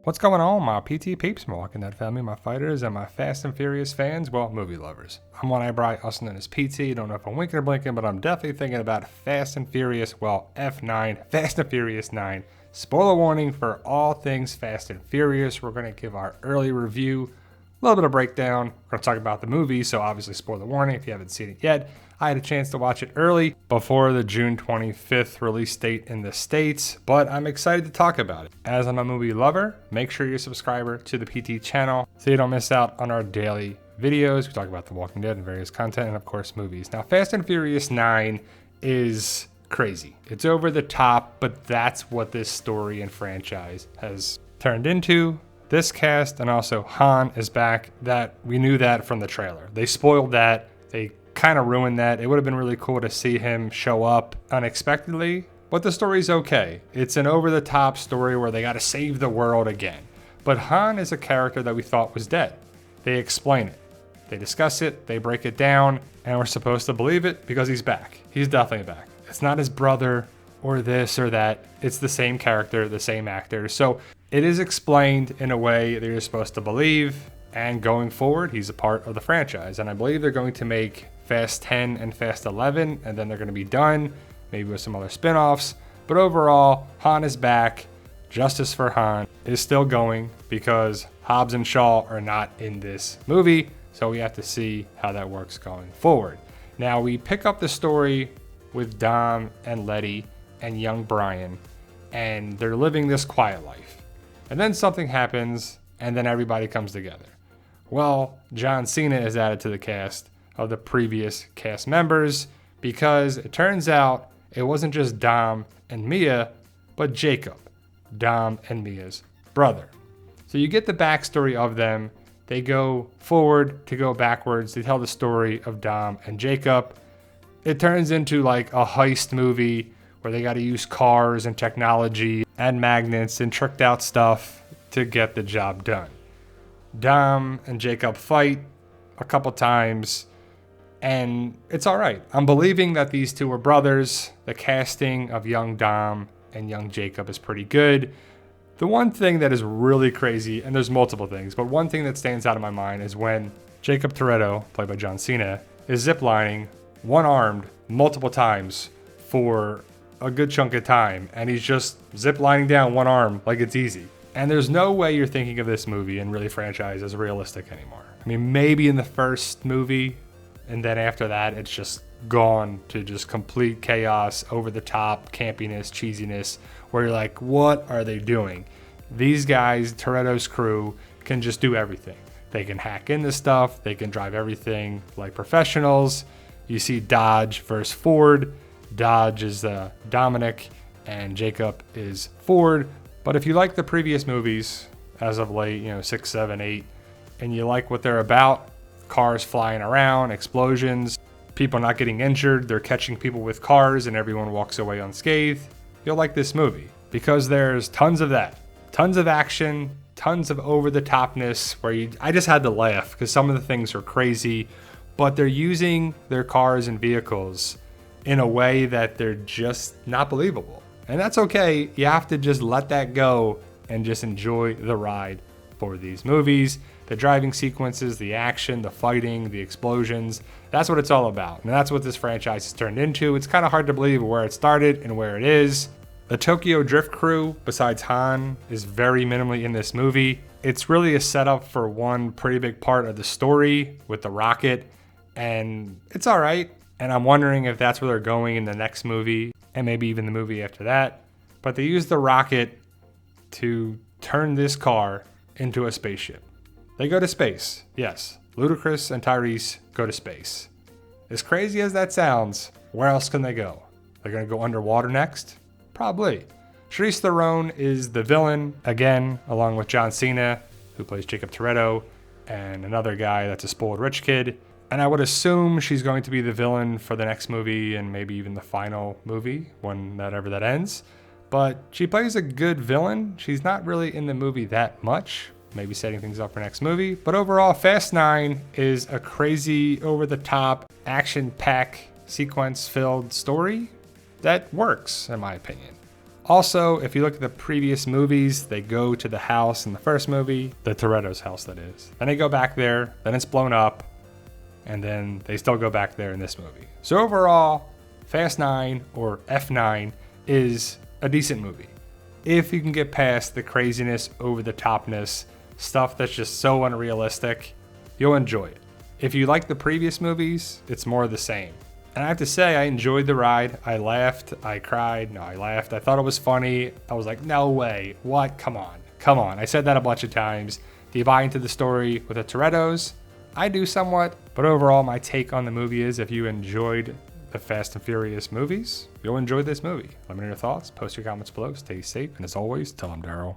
What's going on, my PT peeps, my Walking Dead family, my fighters, and my Fast and Furious fans, well, movie lovers. I'm one eyebrow, also known as PT. Don't know if I'm winking or blinking, but I'm definitely thinking about Fast and Furious, well, F9, Fast and Furious 9. Spoiler warning for all things Fast and Furious. We're going to give our early review, a little bit of breakdown. We're going to talk about the movie, so obviously spoiler warning if you haven't seen it yet. I had a chance to watch it early before the June 25th release date in the States, but I'm excited to talk about it. As I'm a movie lover, make sure you're a subscriber to the PT channel so you don't miss out on our daily videos. We talk about The Walking Dead and various content and of course movies. Now, Fast and Furious 9 is crazy. It's over the top, but that's what this story and franchise has turned into. This cast and also Han is back. That we knew that from the trailer. They spoiled that. They kind of ruined that. It would have been really cool to see him show up unexpectedly, but the story's okay. It's an over-the-top story where they got to save the world again. But Han is a character that we thought was dead. They explain it. They discuss it. They break it down, and we're supposed to believe it because he's back. He's definitely back. It's not his brother or this or that. It's the same character, the same actor. So it is explained in a way that you're supposed to believe, and going forward, he's a part of the franchise. And I believe they're going to make Fast 10 and Fast 11, and then they're going to be done, maybe with some other spin-offs. But overall, Han is back. Justice for Han is still going because Hobbs and Shaw are not in this movie, so we have to see how that works going forward. Now, we pick up the story with Dom and Letty and young Brian, and they're living this quiet life. And then something happens, and then everybody comes together. Well, John Cena is added to the cast of the previous cast members because it turns out it wasn't just Dom and Mia, but Jacob, Dom and Mia's brother. So you get the backstory of them. They go forward to go backwards. They tell the story of Dom and Jacob. It turns into like a heist movie where they got to use cars and technology and magnets and tricked out stuff to get the job done. Dom and Jacob fight a couple times, and it's all right. I'm believing that these two are brothers. The casting of young Dom and young Jacob is pretty good. The one thing that is really crazy, and there's multiple things, but one thing that stands out in my mind is when Jacob Toretto, played by John Cena, is ziplining one-armed multiple times for a good chunk of time, and he's just ziplining down one arm like it's easy. And there's no way you're thinking of this movie and really franchise as realistic anymore. I mean, maybe in the first movie, and then after that, it's just gone to just complete chaos, over the top, campiness, cheesiness, where you're like, what are they doing? These guys, Toretto's crew, can just do everything. They can hack into stuff. They can drive everything like professionals. You see Dodge versus Ford. Dodge is Dominic, and Jacob is Ford. But if you like the previous movies, as of late, 6, 7, 8, and you like what they're about, cars flying around, explosions, people not getting injured, they're catching people with cars and everyone walks away unscathed, you'll like this movie. Because there's tons of that. Tons of action, tons of over-the-topness, where I just had to laugh because some of the things are crazy, but they're using their cars and vehicles in a way that they're just not believable. And that's okay. You have to just let that go and just enjoy the ride for these movies. The driving sequences, the action, the fighting, the explosions, that's what it's all about. And that's what this franchise has turned into. It's kind of hard to believe where it started and where it is. The Tokyo Drift crew, besides Han, is very minimally in this movie. It's really a setup for one pretty big part of the story with the rocket, and it's all right. And I'm wondering if that's where they're going in the next movie, and maybe even the movie after that. But they use the rocket to turn this car into a spaceship. They go to space. Yes, Ludacris and Tyrese go to space. As crazy as that sounds, where else can they go? They're going to go underwater next? Probably. Charlize Theron is the villain, again, along with John Cena, who plays Jacob Toretto, and another guy that's a spoiled rich kid. And I would assume she's going to be the villain for the next movie and maybe even the final movie, whenever that ends. But she plays a good villain. She's not really in the movie that much, maybe setting things up for next movie. But overall, Fast 9 is a crazy, over-the-top, action-packed, sequence-filled story that works, in my opinion. Also, if you look at the previous movies, they go to the house in the first movie, the Toretto's house that is. Then they go back there, then it's blown up, and then they still go back there in this movie. So overall, Fast 9 or F9 is a decent movie. If you can get past the craziness, over the topness, stuff that's just so unrealistic, you'll enjoy it. If you like the previous movies, it's more of the same. And I have to say, I enjoyed the ride. I laughed, I cried, no, I laughed. I thought it was funny. I was like, no way, what, come on. I said that a bunch of times. Do you buy into the story with the Torettos? I do somewhat, but overall my take on the movie is if you enjoyed the Fast and Furious movies, you'll enjoy this movie. Let me know your thoughts, post your comments below, stay safe, and as always, tell them Daryl.